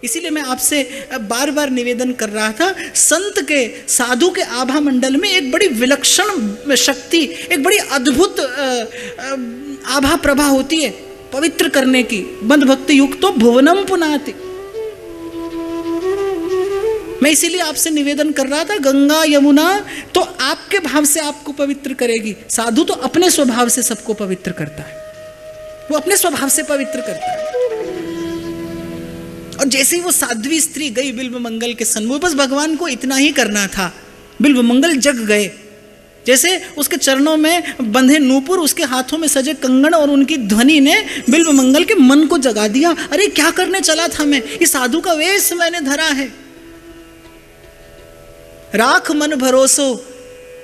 इसीलिए मैं आपसे बार बार निवेदन कर रहा था, संत के, साधु के आभा मंडल में एक बड़ी विलक्षण शक्ति, एक बड़ी अद्भुत आभा प्रभा होती है पवित्र करने की। बंध भक्ति युक्तो भुवनम पुनाति। मैं इसीलिए आपसे निवेदन कर रहा था, गंगा यमुना तो आपके भाव से आपको पवित्र करेगी, साधु तो अपने स्वभाव से सबको पवित्र करता है, वो अपने स्वभाव से पवित्र करता है। और जैसे ही वो साध्वी स्त्री गई बिल्व मंगल के सन्मुख, बस भगवान को इतना ही करना था, बिल्व मंगल जग गए। जैसे उसके चरणों में बंधे नूपुर, उसके हाथों में सजे कंगन और उनकी ध्वनि ने बिल्व मंगल के मन को जगा दिया। अरे क्या करने चला था मैं, इस साधु का वेश मैंने धरा है। राख मन भरोसो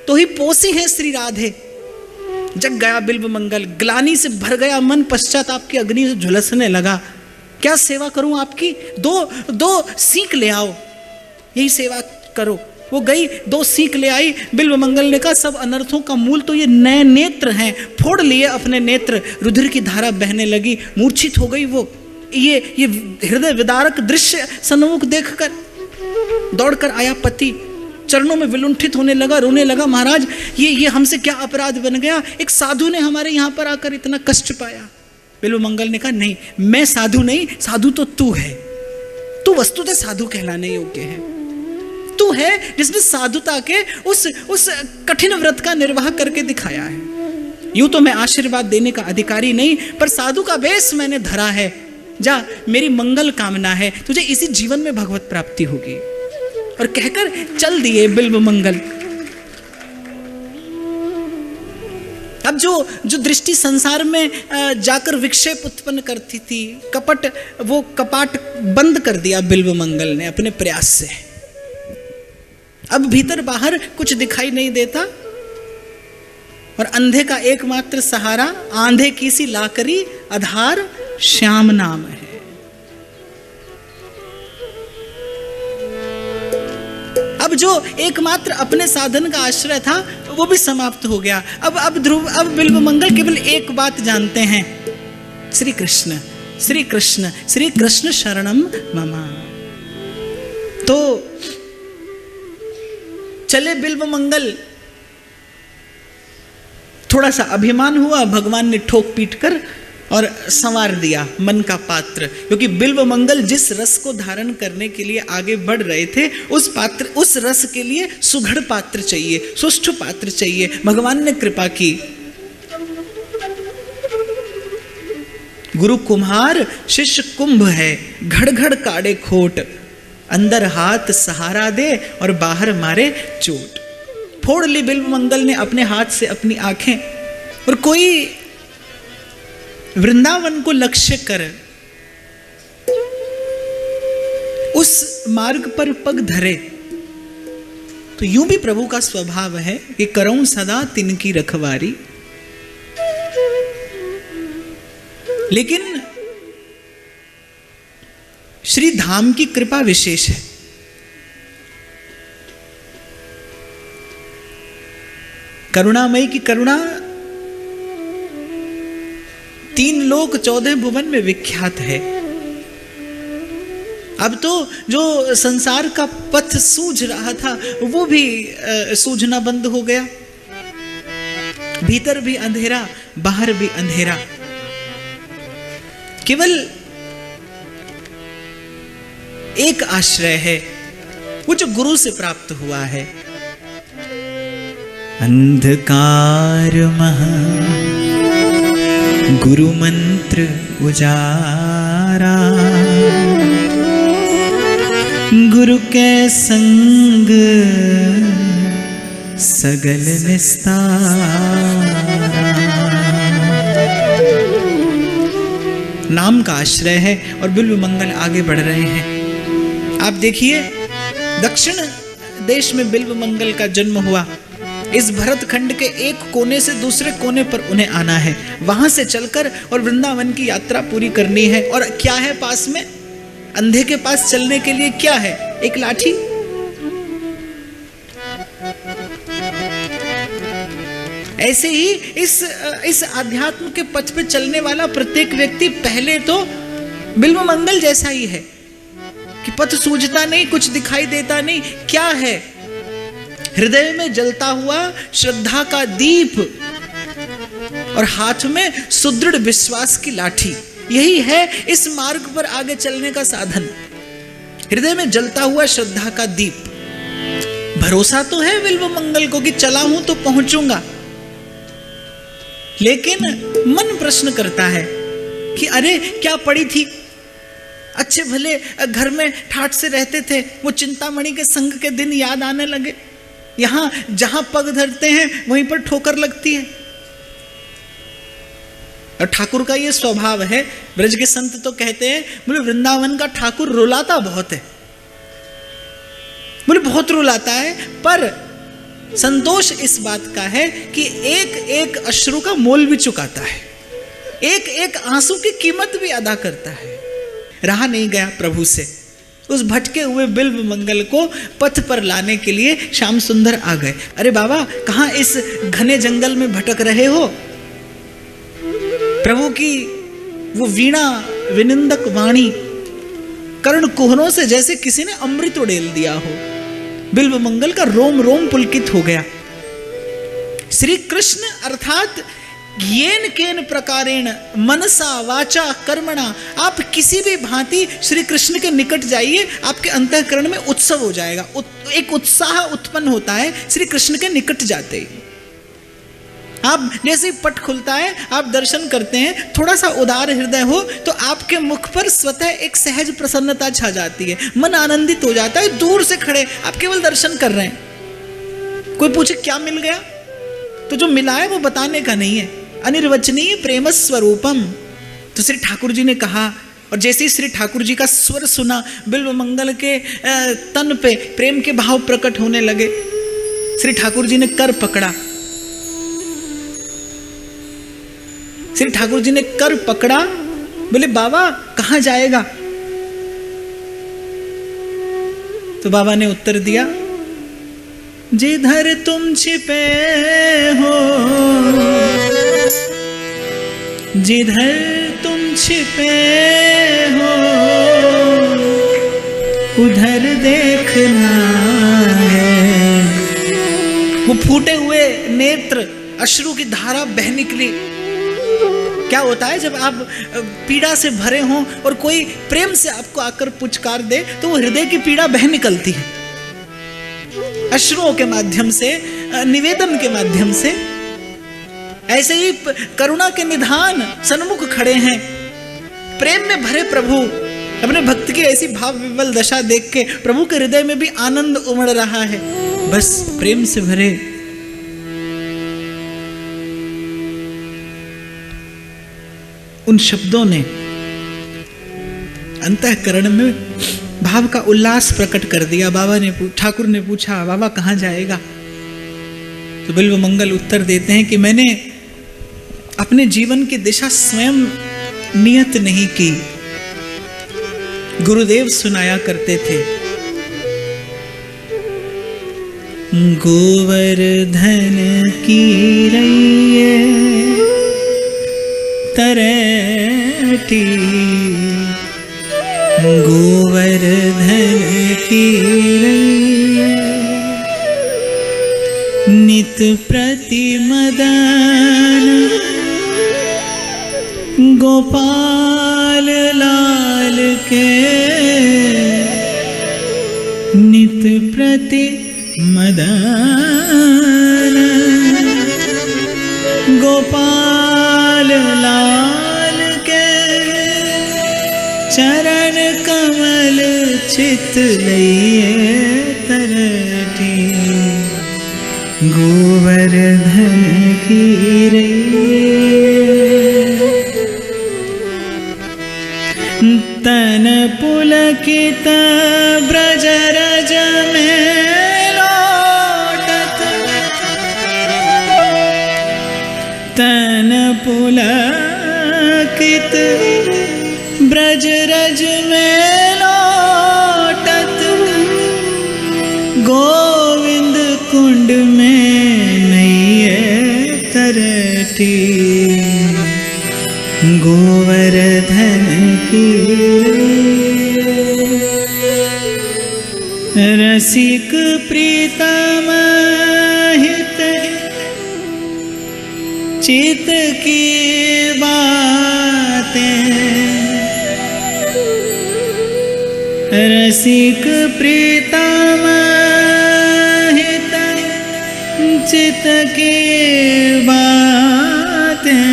तो ही पोसी है श्री राधे। जग गया बिल्व मंगल, ग्लानि से भर गया मन, पश्चाताप की अग्नि से झुलसने लगा। क्या सेवा करूं आपकी, दो सीख ले आओ, यही सेवा करो। वो गई, 2 सीख ले आई। बिल्व मंगल ने कहा, सब अनर्थों का मूल तो ये नए नेत्र हैं। फोड़ लिए अपने नेत्र, रुधिर की धारा बहने लगी, मूर्छित हो गई वो। ये हृदय विदारक दृश्य सन्मुख देखकर दौड़कर आया पति, चरणों में विलुंठित होने लगा, रोने लगा, महाराज ये हमसे क्या अपराध बन गया, एक साधु ने हमारे यहाँ पर आकर इतना कष्ट पाया। बिल्व मंगल ने कहा, नहीं, मैं साधु नहीं, साधु तो तू है। तू वस्तुतः साधु कहलाने योग्य है। तू है जिसने साधुता के उस कठिन व्रत का निर्वाह करके दिखाया है। यूं तो मैं आशीर्वाद देने का अधिकारी नहीं, पर साधु का वेश मैंने धरा है। जा, मेरी मंगल कामना है, तुझे इसी जीवन में भगवत प्राप्ति होगी। और कहकर चल दिए बिल्व मंगल। अब जो दृष्टि संसार में जाकर विक्षेप उत्पन्न करती थी, कपट, वो कपाट बंद कर दिया बिल्व मंगल ने अपने प्रयास से। अब भीतर बाहर कुछ दिखाई नहीं देता, और अंधे का एकमात्र सहारा आंधे की सी लाकरी आधार श्याम नाम है। अब जो एकमात्र अपने साधन का आश्रय था वो भी समाप्त हो गया। अब बिल्व मंगल केवल एक बात जानते हैं, श्री कृष्ण, श्री कृष्ण, श्री कृष्ण शरणम मम। तो चले बिल्व मंगल। थोड़ा सा अभिमान हुआ, भगवान ने ठोक पीट कर और संवार दिया मन का पात्र, क्योंकि बिल्व मंगल जिस रस को धारण करने के लिए आगे बढ़ रहे थे, उस रस के लिए सुघड़ पात्र चाहिए, सुष्ठु पात्र चाहिए। भगवान ने कृपा की। गुरु कुम्हार शिष्य कुंभ है, घड़ घड़ काढ़े खोट, अंदर हाथ सहारा दे और बाहर मारे चोट। फोड़ ली बिल्व मंगल ने अपने हाथ से अपनी आंखें, और कोई वृंदावन को लक्ष्य कर उस मार्ग पर पग धरे, तो यूं भी प्रभु का स्वभाव है कि करऊं सदा तिनकी रखवारी। लेकिन श्री धाम की कृपा विशेष है। करुणामयी की करुणा 3 लोक 14 भुवन में विख्यात है। अब तो जो संसार का पथ सूझ रहा था वो भी सूझना बंद हो गया। भीतर भी अंधेरा, बाहर भी अंधेरा। केवल एक आश्रय है, वो जो गुरु से प्राप्त हुआ है। अंधकार महा गुरु मंत्र उजारा, गुरु के संग सगल निस्तारा। नाम का आश्रय है और बिल्व मंगल आगे बढ़ रहे हैं। आप देखिए, दक्षिण देश में बिल्व मंगल का जन्म हुआ। इस भरत खंड के एक कोने से दूसरे कोने पर उन्हें आना है, वहां से चलकर और वृंदावन की यात्रा पूरी करनी है। और क्या है पास में? अंधे के पास चलने के लिए क्या है? एक लाठी। ऐसे ही इस आध्यात्म के पथ पे चलने वाला प्रत्येक व्यक्ति पहले तो बिल्व मंगल जैसा ही है। कि पथ सूझता नहीं, कुछ दिखाई देता नहीं, क्या है? हृदय में जलता हुआ श्रद्धा का दीप और हाथ में सुदृढ़ विश्वास की लाठी, यही है इस मार्ग पर आगे चलने का साधन। हृदय में जलता हुआ श्रद्धा का दीप। भरोसा तो है बिल्व मंगल को कि चला हूं तो पहुंचूंगा, लेकिन मन प्रश्न करता है कि अरे क्या पड़ी थी, अच्छे भले घर में ठाठ से रहते थे, वो चिंतामणि के संग के दिन याद आने लगे। यहां जहां पग धरते हैं वहीं पर ठोकर लगती है। और ठाकुर का ये स्वभाव है, ब्रज के संत तो कहते हैं बोले वृंदावन का ठाकुर रुलाता बहुत है, बोले बहुत रुलाता है, पर संतोष इस बात का है कि एक एक अश्रु का मोल भी चुकाता है, एक एक आंसू की कीमत भी अदा करता है। रहा नहीं गया प्रभु से, उस भटके हुए बिल्व मंगल को पथ पर लाने के लिए श्याम सुंदर आ गए। अरे बाबा, कहाँ इस घने जंगल में भटक रहे हो? प्रभु की वो वीणा विनिंदक वाणी कर्ण कुहरों से जैसे किसी ने अमृत उड़ेल दिया हो। बिल्व मंगल का रोम रोम पुलकित हो गया। श्री कृष्ण अर्थात येन केन प्रकारेण मनसा वाचा कर्मणा, आप किसी भी भांति श्री कृष्ण के निकट जाइए, आपके अंतःकरण में उत्सव हो जाएगा, एक उत्साह उत्पन्न होता है श्री कृष्ण के निकट जाते ही। आप जैसे ही पट खुलता है, आप दर्शन करते हैं, थोड़ा सा उदार हृदय हो तो आपके मुख पर स्वतः एक सहज प्रसन्नता छा जाती है, मन आनंदित हो जाता है। दूर से खड़े आप केवल दर्शन कर रहे हैं, कोई पूछे क्या मिल गया, तो जो मिला है वो बताने का नहीं है। अनिर्वचनीय प्रेम स्वरूपम, तो श्री ठाकुर जी ने कहा, और जैसे ही श्री ठाकुर जी का स्वर सुना, बिल्व मंगल के तन पे प्रेम के भाव प्रकट होने लगे। श्री ठाकुर जी ने कर पकड़ा, श्री ठाकुर जी ने कर पकड़ा, बोले बाबा कहां जाएगा? तो बाबा ने उत्तर दिया, जिधर तुम छिपे हो, जिधर तुम छिपे हो, उधर देखना है। वो फूटे हुए नेत्र, अश्रु की धारा बह निकली। क्या होता है जब आप पीड़ा से भरे हों और कोई प्रेम से आपको आकर पुचकार दे, तो वो हृदय की पीड़ा बह निकलती है अश्रुओं के माध्यम से, निवेदन के माध्यम से। ऐसे ही करुणा के निधान सन्मुख खड़े हैं, प्रेम में भरे प्रभु, अपने भक्त की ऐसी भाव विवल दशा देख के प्रभु के हृदय में भी आनंद उमड़ रहा है, बस प्रेम से भरे। उन शब्दों ने अंतःकरण में भाव का उल्लास प्रकट कर दिया। बाबा ने ठाकुर ने पूछा, बाबा कहां जाएगा? तो बिल्व मंगल उत्तर देते हैं कि मैंने अपने जीवन की दिशा स्वयं नियत नहीं की, गुरुदेव सुनाया करते थे। गोवर्धन की रैये तरटी, गोवर्धन की रैये नित प्रति मदन, गोपाल लाल के नित प्रति मदन, गोपाल लाल के चरण कमल चित लइए तरटी, गोवर्धन की तन पुलकित ब्रज रज में लौटत, तन पुलकित ब्रज रज में लौटत, गोविंद कुंड में नैये तरटी, गोवर्धन की रसिक प्रीतम हित चित की बातें, रसिक प्रीतम हित चित की बातें,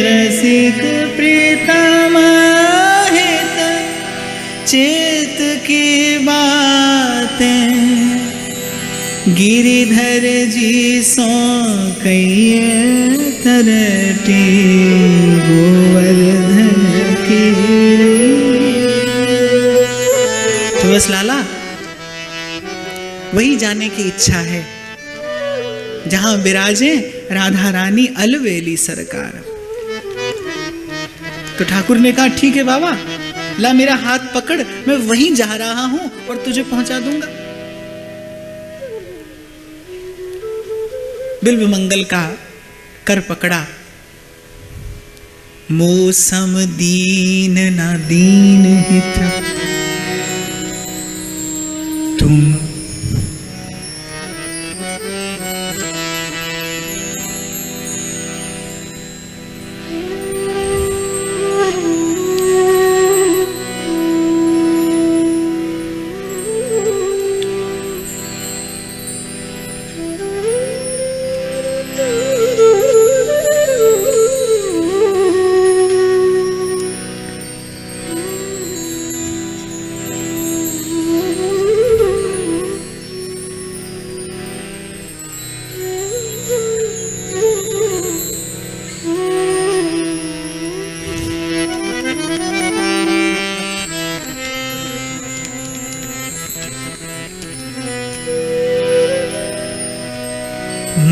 रसिक प्रीतम हित चित की बातें, गिरिधर जी सो कहिए तरटी गोवर्धन की। तो बस लाला वही जाने की इच्छा है जहां विराजे राधा रानी अलवेली सरकार। तो ठाकुर ने कहा ठीक है बाबा, ला मेरा हाथ पकड़, मैं वहीं जा रहा हूं और तुझे पहुंचा दूंगा। बिल्व मंगल का कर पकड़ा, मौसम दीन ना दीन हित तुम,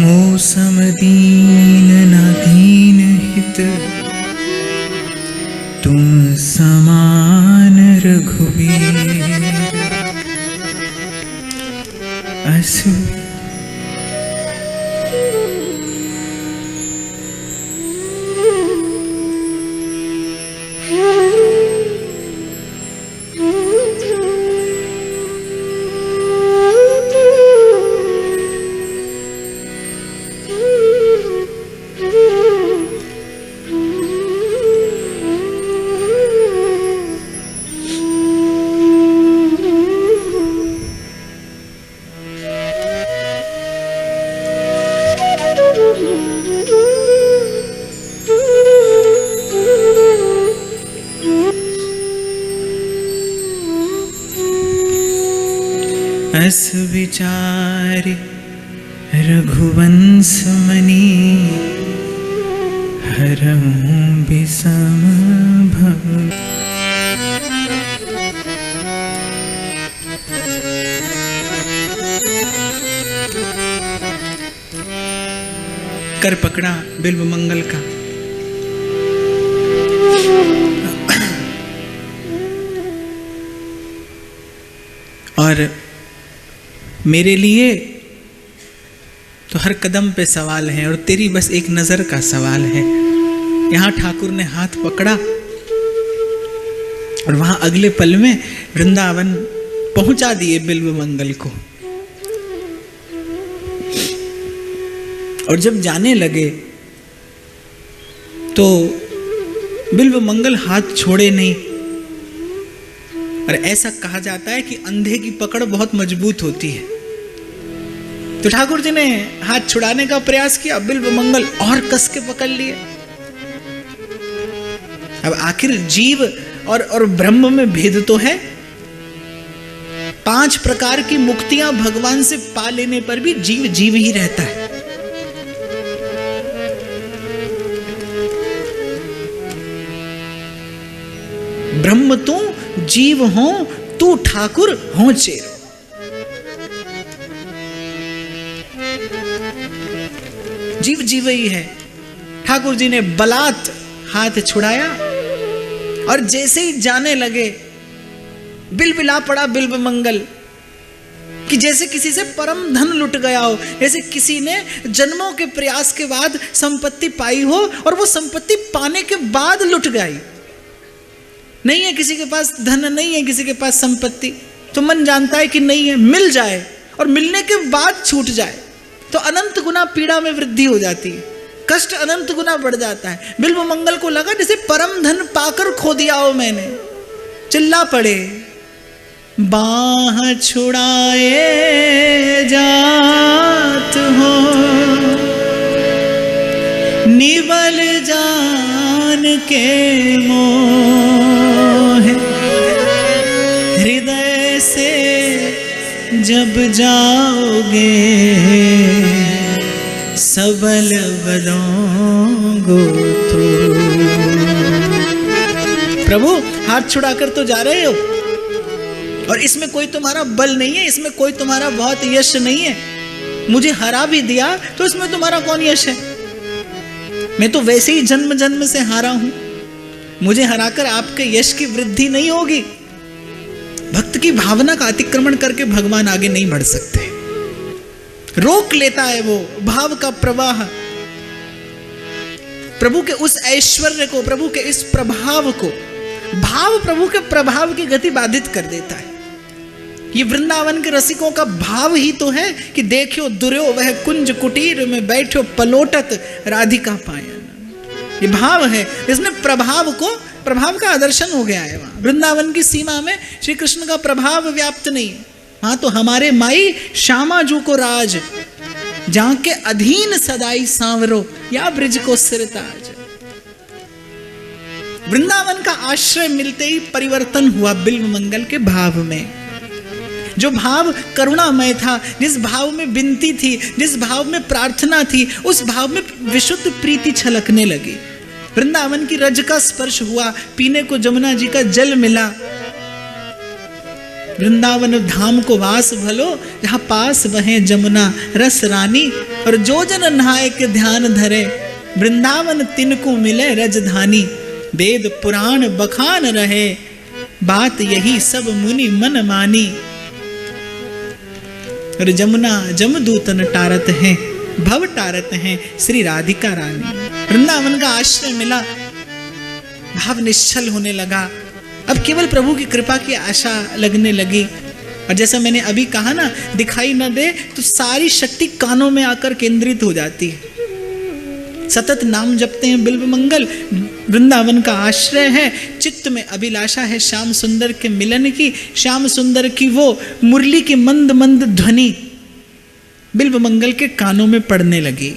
मौसम दीन ना दीन हित तुम समान रघुवीर असु। अस विचार रघुवंश मणि हरहूं विषम भव। कर पकड़ा बिल्व मंगल का, और मेरे लिए तो हर कदम पे सवाल है और तेरी बस एक नजर का सवाल है। यहां ठाकुर ने हाथ पकड़ा और वहां अगले पल में वृंदावन पहुंचा दिए बिल्व मंगल को। और जब जाने लगे तो बिल्व मंगल हाथ छोड़े नहीं। और ऐसा कहा जाता है कि अंधे की पकड़ बहुत मजबूत होती है। तो ठाकुर जी ने हाथ छुड़ाने का प्रयास किया, बिल्व मंगल और कस के पकड़ लिए। अब आखिर जीव और ब्रह्म में भेद तो है। 5 प्रकार की मुक्तियां भगवान से पा लेने पर भी जीव जीव ही रहता है। ब्रह्म तू जीव हो, तू ठाकुर हो चेरो। जीव जीव ही है। ठाकुर जी ने बलात् हाथ छुड़ाया और जैसे ही जाने लगे बिलबिला पड़ा बिल्व मंगल कि जैसे किसी से परम धन लुट गया हो, जैसे किसी ने जन्मों के प्रयास के बाद संपत्ति पाई हो और वो संपत्ति पाने के बाद लुट गई। नहीं है किसी के पास धन, नहीं है किसी के पास संपत्ति, तो मन जानता है कि नहीं है, मिल जाए और मिलने के बाद छूट जाए तो अनंत गुना पीड़ा में वृद्धि हो जाती है, कष्ट अनंत गुना बढ़ जाता है। बिल्व मंगल को लगा जैसे परम धन पाकर खो दिया हो मैंने, चिल्ला पड़े, बाह छुड़ाए जात हो, निबल जान के मोह, हृदय से जब जाओगे सबल बदोंगो तो। प्रभु हाथ छुड़ाकर तो जा रहे हो और इसमें कोई तुम्हारा बल नहीं है, इसमें कोई तुम्हारा बहुत यश नहीं है। मुझे हरा भी दिया तो इसमें तुम्हारा कौन यश है? मैं तो वैसे ही जन्म जन्म से हारा हूं, मुझे हराकर आपके यश की वृद्धि नहीं होगी। भक्त की भावना का अतिक्रमण करके भगवान आगे नहीं बढ़ सकते, रोक लेता है वो भाव का प्रवाह। प्रभु के उस ऐश्वर्य को, प्रभु के इस प्रभाव को, भाव प्रभु के प्रभाव की गति बाधित कर देता है। ये वृंदावन के रसिकों का भाव ही तो है कि देखियो दुर्यो वह कुंज कुटीर में बैठो पलोटत राधिका पायन। ये भाव है, इसमें प्रभाव को, प्रभाव का आदर्शन हो गया है। वहां वृंदावन की सीमा में श्री कृष्ण का प्रभाव व्याप्त नहीं है। हाँ तो हमारे माई श्यामा जू को राज, जहां के अधीन सदाई सांवरो, या ब्रिज को सिरताज। वृंदावन का आश्रय मिलते ही परिवर्तन हुआ बिल्व मंगल के भाव में। जो भाव करुणामय था, जिस भाव में विनती थी, जिस भाव में प्रार्थना थी, उस भाव में विशुद्ध प्रीति छलकने लगी। वृंदावन की रज का स्पर्श हुआ, पीने को जमुना जी का जल मिला। वृंदावन धाम को वास भलो, जहां पास बहे जमुना रस रानी, और जो जन नहाए के ध्यान धरे, वृंदावन तिनको मिले रजधानी। वेद पुराण बखान रहे, बात यही सब मुनि मन मानी। और जमुना जमदूतन टारत हैं, भव टारत हैं श्री राधिका रानी। वृंदावन का आश्रय मिला, भाव निश्चल होने लगा। अब केवल प्रभु की कृपा की आशा लगने लगी। और जैसा मैंने अभी कहा ना, दिखाई न दे तो सारी शक्ति कानों में आकर केंद्रित हो जाती है। सतत नाम जपते हैं बिल्व मंगल, वृंदावन का आश्रय है। चित्त में अभिलाषा है श्याम सुंदर के मिलन की, श्याम सुंदर की वो मुरली की मंद मंद ध्वनि बिल्व मंगल के कानों में पड़ने लगी।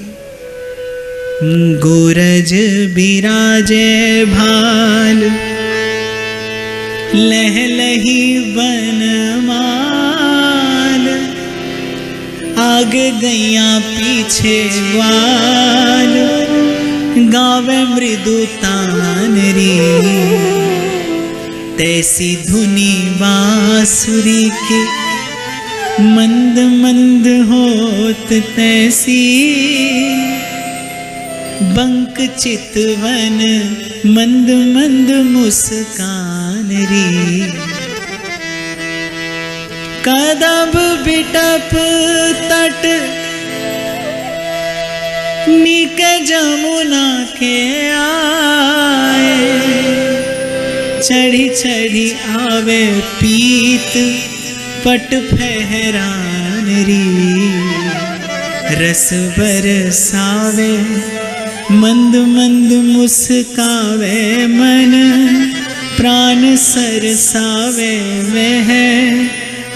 गोरज बिराजे भाल, लहलही बनमाल, आगे गैया पीछे ग्वाल, गावे मृदु तानरी। तैसी धुनी बांसुरी के, मंद मंद होत तैसी, बंक चितवन मंद मंद मुस्कान री। कदब बिटप तट, निक जमुना के आए, चढ़ी चढ़ी आवे पीत पट फहरान री। रस बरसावे मंद मंद मुस्कावे मन, प्राण सरसावे वह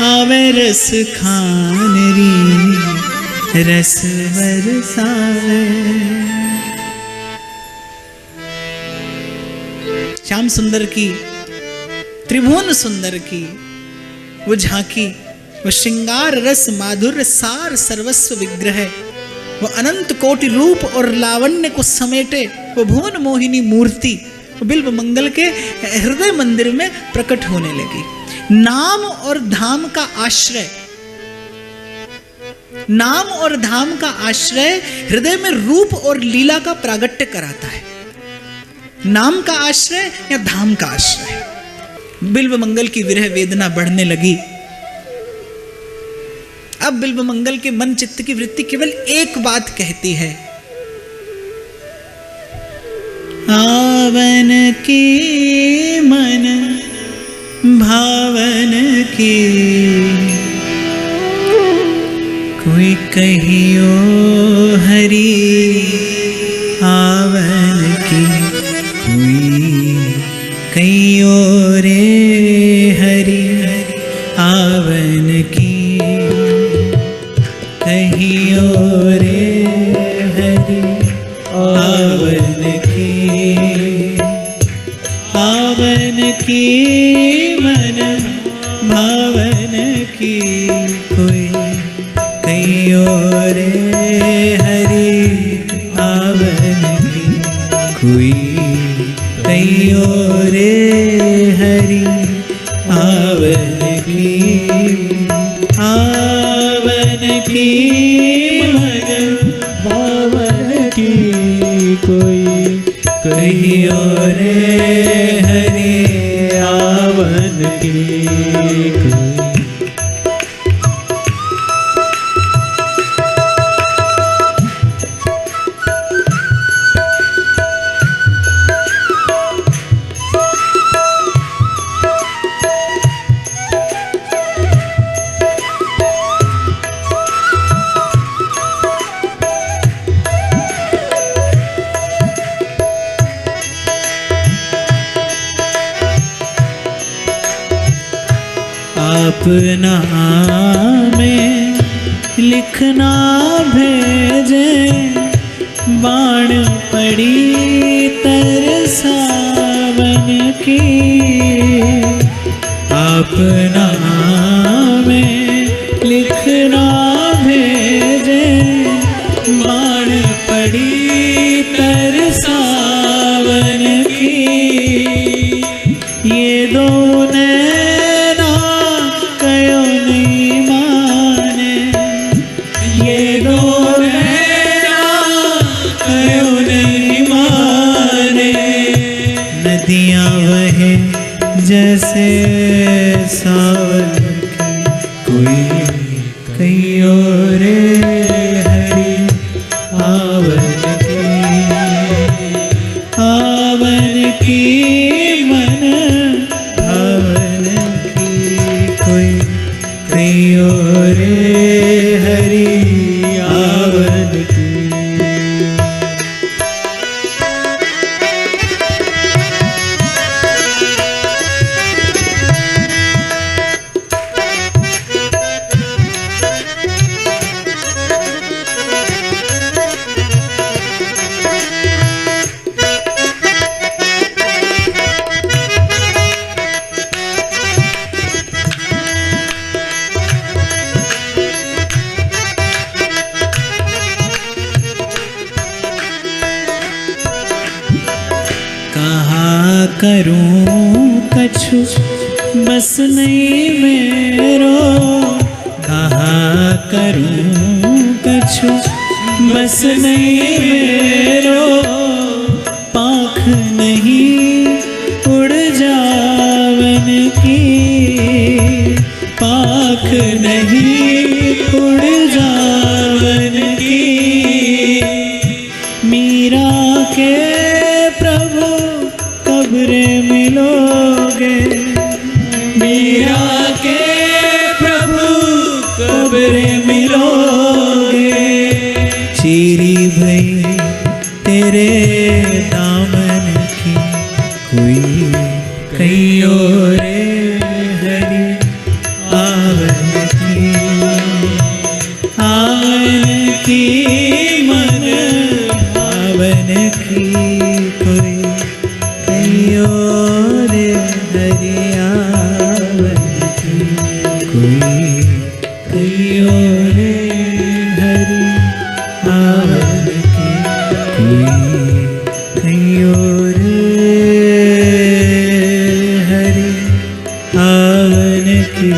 आवे रस खान री। रस बरसावे। श्याम सुंदर की, त्रिभुवन सुंदर की वो झांकी, वो श्रृंगार रस माधुर्य सार सर्वस्व विग्रह, वो अनंत कोटि रूप और लावण्य को समेटे वो भुवन मोहिनी मूर्ति वो बिल्व मंगल के हृदय मंदिर में प्रकट होने लगी। नाम और धाम का आश्रय, नाम और धाम का आश्रय हृदय में रूप और लीला का प्रागट्य कराता है। नाम का आश्रय या धाम का आश्रय। बिल्व मंगल की विरह वेदना बढ़ने लगी। अब बिल्व मंगल के मन चित्त की वृत्ति केवल एक बात कहती है, आवन के मन भावन की, कोई कहियो हरि आवन की, कोई कहियो रे हरि आवन की, कहियो रे हरि आवन की, आवन की मन भावन की, कोई कहियो रे हरि आवन की, कोई कहियो रे हरि आवन की, आवन की मन भावन की, कोई कहियो रे हरि आवन की, अपना में लिखना भेजे, बाण पड़ी तरसावन की, अपना में लिखना भेजे, बाण पड़ी तरसावन की, ये दो जैसे सावन की, कोई कहियो रे हरि आवन की, आवन की मन भावन की, कोई कहियो रे हरि आवन की, करूं कछु बस नहीं मेरो, कहाँ करूं कछु बस नहीं मेरो, पाख नहीं उड़ जावन की, पाख नहीं उड़ जावन की, मीरा के प्रभु कब्रे मिलोगे, मीरा के प्रभु कब्रे मिलोगे, चीरी भई तेरे दामन की, कोई कहियो रे हरि आवन की, आवन की मन भावन की, कोई कहियो रे हरि आवन की, कोई कहियो रे हरि आवन की, कोई कहियो रे हरि आवन की।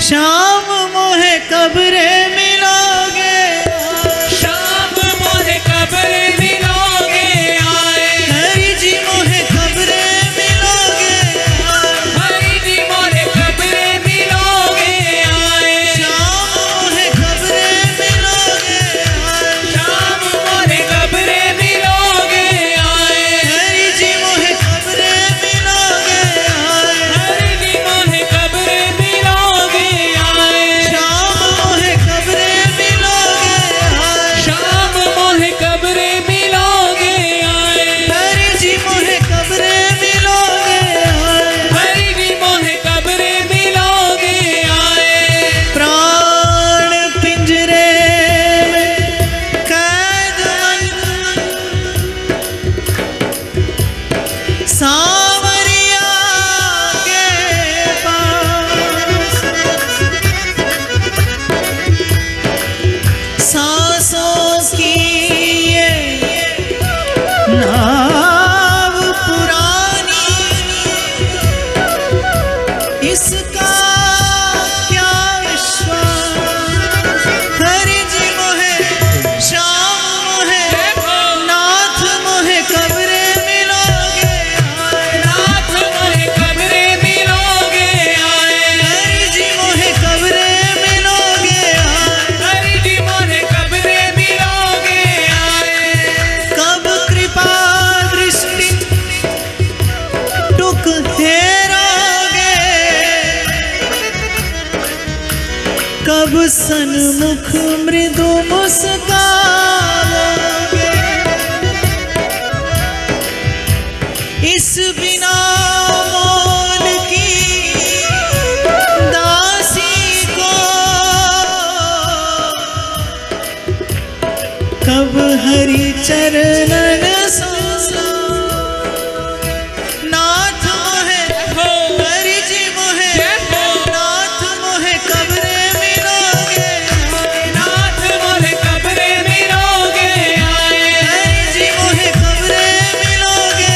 शाम मोहे कब्रे मिलोगे, शाम मोहे कब्रे मिलोगे आए, हरि जी मोहे कब्रे मिलोगे, हरि जी मोहे कब्रे मिलोगे आए, शाम मोहे कब्रे मिलोगे, शाम मोहे कब्रे मिलोगे आए, हरि जी सन्मुख मृदु मुस्काओगे, इस बिना मोल की दासी को कब हरि चरणन सोना। नाथ मोहे हरि जी मोहे, नाथ मोहे कब्रे मिलोगे, नाथ मोरे कब्रे मिलोगे आए, हरि जी मोहे कब्रे मिलोगे,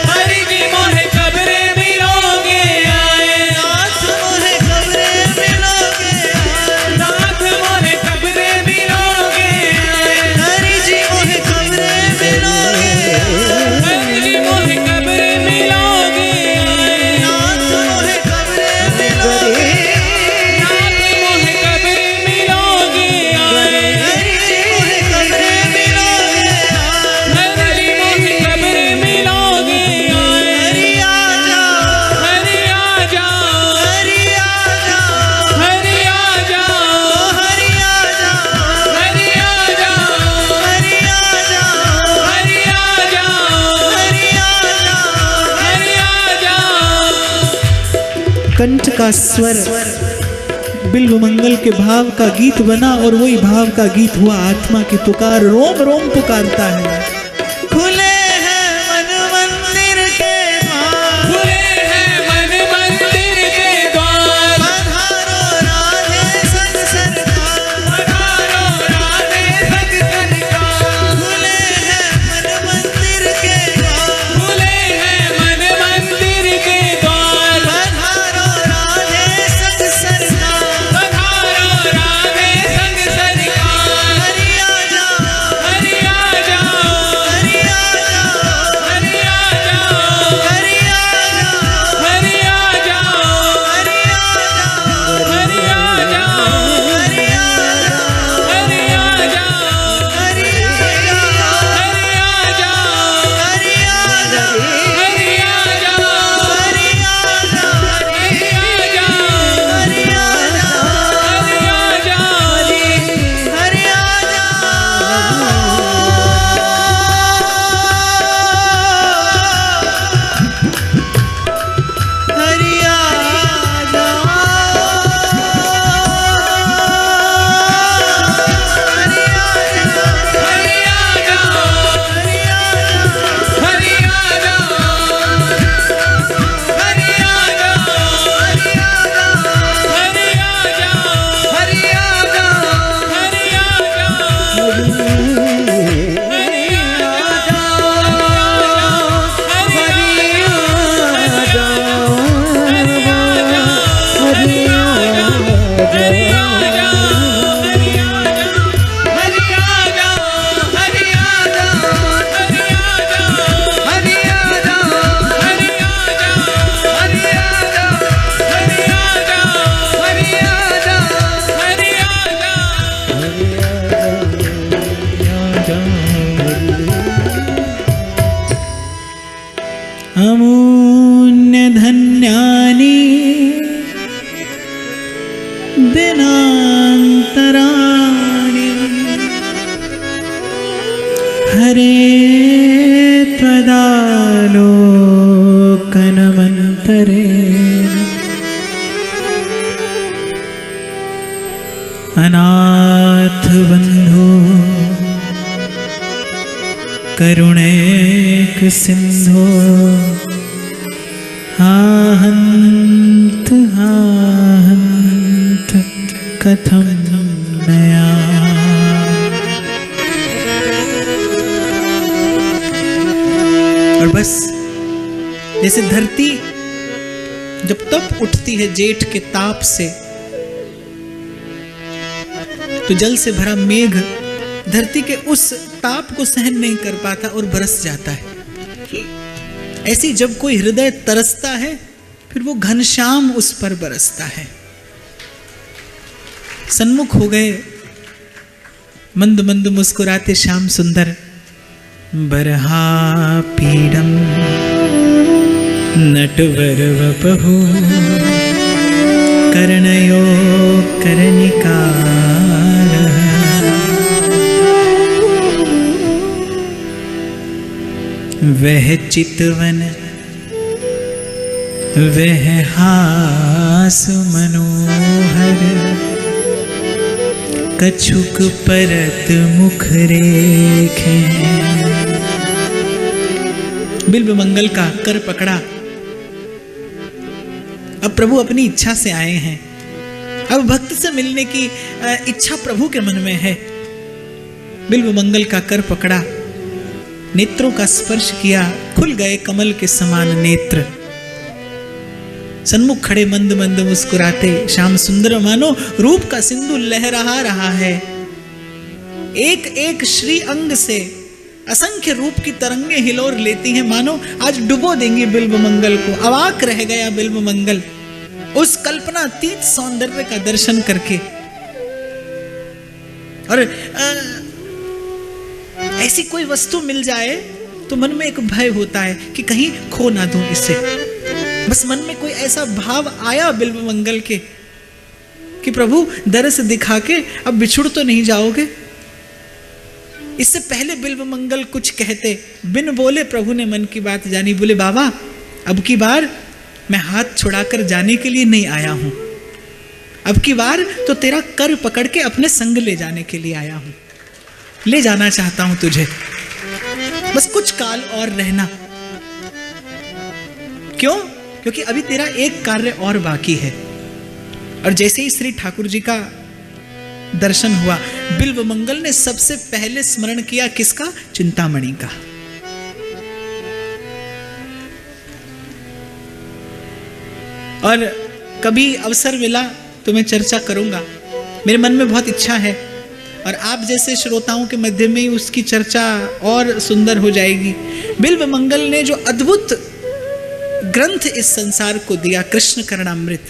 हरि जी मोरे कब्रे मिलोगे आए, नाथ मोहे कब्रे मिलोगे, नाथ मोरे कब्रे मिलोगे आए, हरि जी मोहे कब्रे मिलोगे, हरि जी मोरे कब्रे मिलोगे आए, नाथ मोहे कब्रे मिलोगे, नाथ मोरे कब्रे मिलोगे आए, हरि जी मोहे कब्रे मिलोगे, हरि जी मोरे कब्रे मिलोगे आए, हरि आ जाओ, हरि आ जाओ, हरि आ जाओ, हरि आ जाओ, हरि आ जाओ, हरि आ जाओ, हरि आ जाओ, हरि आ जाओ, हरि आ जाओ। हरि आ जाओ। कंठ का स्वर बिल्व मंगल के भाव का गीत बना और वही भाव का गीत हुआ आत्मा की पुकार। रोम रोम पुकारता है। खुले हैं मन मंदिर के द्वार, खुले हैं मन मंदिर के द्वार, पधारो राधे संग सरकार, पधारो राधे संग सरकार, खुले हैं मन मंदिर के द्वार, खुले हैं मन मंदिर के द्वार, पधारो राधे संग सरकार, पधारो राधे संग सरकार, हरि आ जाओ, हरि आ जाओ, हरि आ जाओ, हरि आ जाओ, हरि आ जाओ, हरि आ जाओ, हरि आ जाओ, हरि आ जाओ, हरि आ जाओ, हरि आ जाओ, हरि आ जाओ, हरि आ जाओ, हरि आ जाओ, हरि आ जाओ, हरि आ जाओ, हरि आ जाओ, हरि आ जाओ, हरि आ हरि आ अमून्य धन्यानि दिनान्तराणि हरे त्वदालोकनमन्तरे अनाथ बन्धो करुणैक सिंधो हाहन्त हाहन्त कथम नया। और बस जैसे धरती जब तप उठती है जेठ के ताप से, तो जल से भरा मेघ धरती के उस ताप को सहन नहीं कर पाता और बरस जाता है। ऐसी जब कोई हृदय तरसता है फिर वो घनश्याम उस पर बरसता है। सन्मुख हो गए मंद मंद मुस्कुराते श्याम सुंदर। बरहा पीडम नटवर वपहु कर्णयो कर्णिकार। वह चितवन वह हास मनोहर, कछुक परत मुख रेखे। बिल्व मंगल का कर पकड़ा। अब प्रभु अपनी इच्छा से आए हैं। अब भक्त से मिलने की इच्छा प्रभु के मन में है। बिल्व मंगल का कर पकड़ा, नेत्रों का स्पर्श किया, खुल गए कमल के समान नेत्र। सन्मुख खड़े मंद मंद मुस्कुराते श्याम सुंदर, मानो रूप का सिंधु लहरा रहा है। एक एक श्री अंग से असंख्य रूप की तरंगे हिलोर लेती हैं, मानो आज डुबो देंगी बिल्व मंगल को। अवाक रह गया बिल्व मंगल उस कल्पनातीत सौंदर्य का दर्शन करके। और ऐसी कोई वस्तु मिल जाए तो मन में एक भय होता है कि कहीं खो ना दूं इसे। बस मन में कोई ऐसा भाव आया बिल्व मंगल के कि प्रभु दरस दिखा के अब बिछुड़ तो नहीं जाओगे। इससे पहले बिल्व मंगल कुछ कहते, बिन बोले प्रभु ने मन की बात जानी। बोले बाबा अब की बार मैं हाथ छुड़ाकर जाने के लिए नहीं आया हूं, अब की बार तो तेरा कर पकड़ के अपने संग ले जाने के लिए आया हूं। ले जाना चाहता हूं तुझे, बस कुछ काल और रहना। क्यों? क्योंकि अभी तेरा एक कार्य और बाकी है। और जैसे ही श्री ठाकुर जी का दर्शन हुआ, बिल्व मंगल ने सबसे पहले स्मरण किया किसका? चिंतामणि का। और कभी अवसर मिला तो मैं चर्चा करूंगा, मेरे मन में बहुत इच्छा है। और आप जैसे श्रोताओं के मध्य में ही उसकी चर्चा और सुंदर हो जाएगी। बिल्व मंगल ने जो अद्भुत ग्रंथ इस संसार को दिया, कृष्ण करणामृत,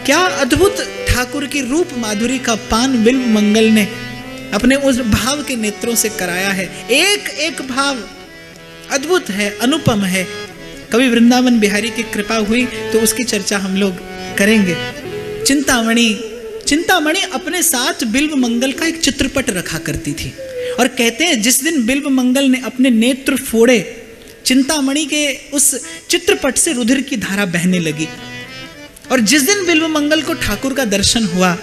क्या अद्भुत ठाकुर की रूप माधुरी का पान बिल्व मंगल ने अपने उस भाव के नेत्रों से कराया है। एक एक भाव अद्भुत है, अनुपम है। कभी वृंदावन बिहारी की कृपा हुई तो उसकी चर्चा हम लोग करेंगे। चिंतामणि, चिंतामणि अपने साथ बिल्व मंगल का एक चित्रपट रखा करती थी। और कहते हैं जिस दिन बिल्व मंगल ने अपने नेत्र फोड़े, चिंतामणि के उस चित्रपट से रुधिर की धारा बहने लगी। और जिस दिन बिल्व मंगल को ठाकुर का दर्शन हुआ,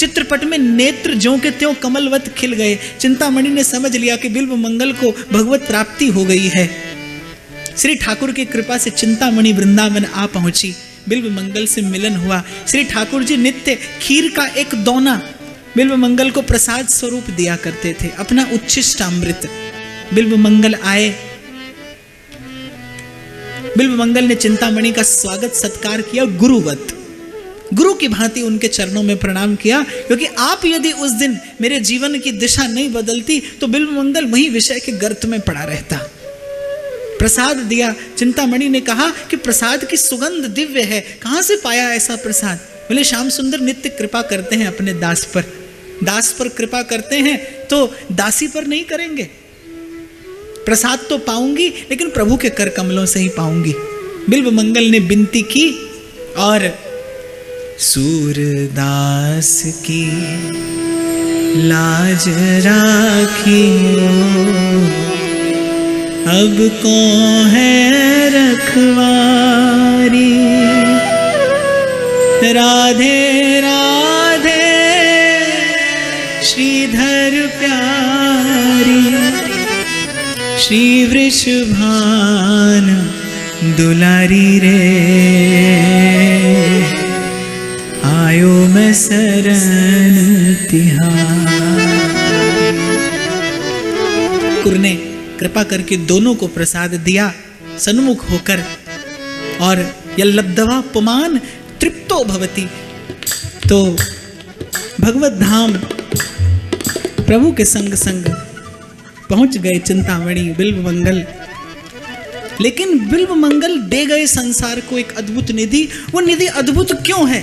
चित्रपट में नेत्र ज्यों के त्यों कमलवत खिल गए। चिंतामणि ने समझ लिया कि बिल्व मंगल को भगवत प्राप्ति हो गई है। श्री ठाकुर की कृपा से चिंतामणि वृंदावन आ पहुंची, बिल्व मंगल से मिलन हुआ। श्री ठाकुर जी नित्य खीर का एक दोना बिल्व मंगल को प्रसाद स्वरूप दिया करते थे, अपना उच्छिष्टामृत। बिल्व मंगल आए, बिल्व मंगल ने चिंतामणि का स्वागत सत्कार किया गुरुवत, गुरु की भांति उनके चरणों में प्रणाम किया। क्योंकि आप यदि उस दिन मेरे जीवन की दिशा नहीं बदलती तो बिल्व मंगल वही विषय के गर्त में पड़ा रहता। प्रसाद दिया। चिंतामणि ने कहा कि प्रसाद की सुगंध दिव्य है, कहां से पाया ऐसा प्रसाद? बोले श्याम सुंदर नित्य कृपा करते हैं अपने दास पर, दास पर कृपा करते हैं तो दासी पर नहीं करेंगे। प्रसाद तो पाऊंगी लेकिन प्रभु के कर कमलों से ही पाऊंगी। बिल्व मंगल ने विनती की और सूरदास की लाज राखियो, अब कौन है रखवारी। राधे राधे श्रीधर प्यारी, श्री वृषभान दुलारी रे, आयो मैं शरण तिहार। कुरने कृपा करके दोनों को प्रसाद दिया सन्मुख होकर। और यल्लब्धवा पुमान तृप्तो भवति, तो भगवत धाम प्रभु के संग संग पहुंच गए चिंतामणि बिल्व मंगल। लेकिन बिल्व मंगल दे गए संसार को एक अद्भुत निधि। वो निधि अद्भुत क्यों है?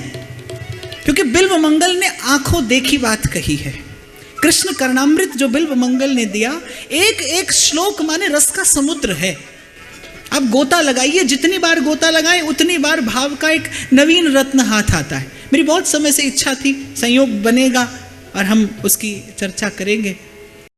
क्योंकि बिल्व मंगल ने आंखों देखी बात कही है। कृष्ण करणामृत जो बिल्व मंगल ने दिया, एक एक श्लोक माने रस का समुद्र है। आप गोता लगाइए, जितनी बार गोता लगाएं उतनी बार भाव का एक नवीन रत्न हाथ आता है। मेरी बहुत समय से इच्छा थी, संयोग बनेगा और हम उसकी चर्चा करेंगे।